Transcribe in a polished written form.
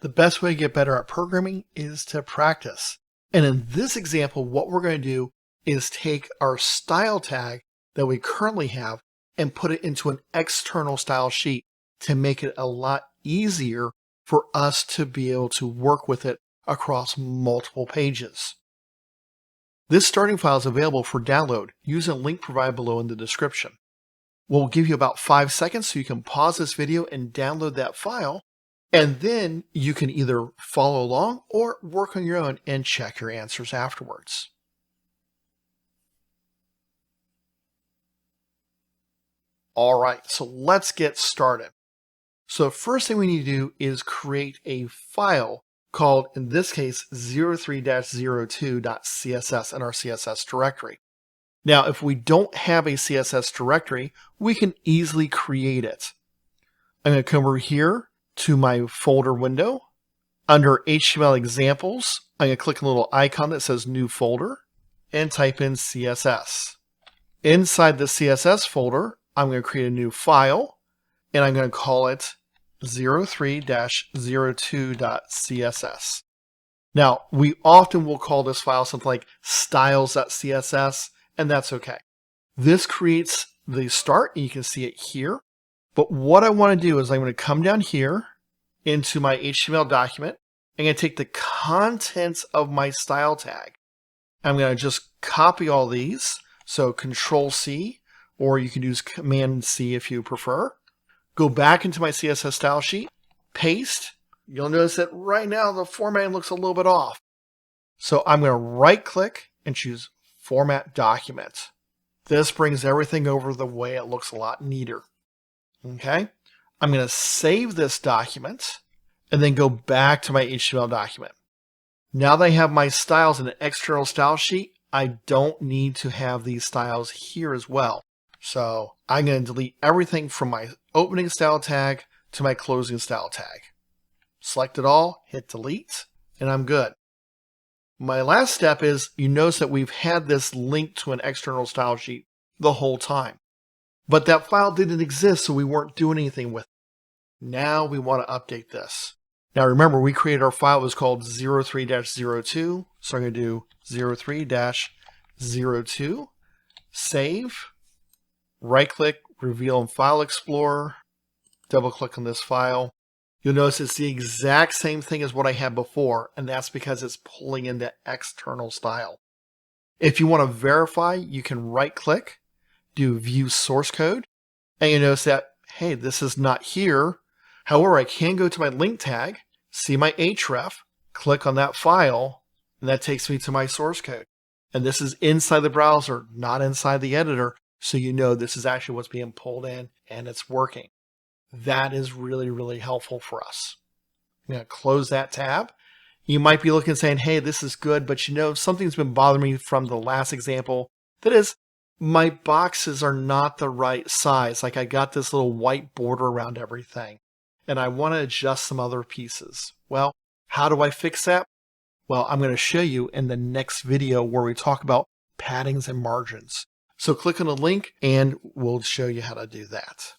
The best way to get better at programming is to practice. And in this example, what we're going to do is take our style tag that we currently have and put it into an external style sheet to make it a lot easier for us to be able to work with it across multiple pages. This starting file is available for download using a link provided below in the description. We'll give you about 5 seconds so you can pause this video and download that file, and then you can either follow along or work on your own and check your answers afterwards. All right, so let's get started. So the first thing we need to do is create a file called, in this case, 03-02.css in our CSS directory. Now, if we don't have a CSS directory, we can easily create it. I'm going to come over here to my folder window. Under HTML examples, I'm going to click on the little icon that says new folder and type in CSS. Inside the CSS folder, I'm going to create a new file, and I'm going to call it 03-02.css. Now, we often will call this file something like styles.css, and that's okay. This creates the start, and you can see it here. But what I want to do is I'm going to come down here into my HTML document. I'm going to take the contents of my style tag. I'm going to just copy all these. So Control-C, or you can use Command-C if you prefer. Go back into my CSS style sheet, paste. You'll notice that right now the formatting looks a little bit off. So I'm going to right-click and choose Format Document. This brings everything over the way it looks a lot neater. Okay, I'm going to save this document and then go back to my HTML document. Now that I have my styles in an external style sheet, I don't need to have these styles here as well. So I'm going to delete everything from my opening style tag to my closing style tag. Select it all, hit delete, and I'm good. My last step is, you notice that we've had this linked to an external style sheet the whole time. But that file didn't exist, so we weren't doing anything with it. Now we want to update this. Now remember, we created our file, it was called 03-02, so I'm going to do 03-02, save, right-click, reveal in File Explorer, double-click on this file. You'll notice it's the exact same thing as what I had before, and that's because it's pulling in the external style. If you want to verify, you can right-click, do View Source Code, and you notice that, hey, this is not here. However, I can go to my link tag, see my href, click on that file, and that takes me to my source code. And this is inside the browser, not inside the editor, so you know this is actually what's being pulled in and it's working. That is really, really helpful for us. I'm going to close that tab. You might be looking and saying, hey, this is good, but you know, something's been bothering me from the last example. That is, my boxes are not the right size. Like I got this little white border around everything, and I want to adjust some other pieces. Well, how do I fix that? Well, I'm going to show you in the next video where we talk about paddings and margins. So click on the link and we'll show you how to do that.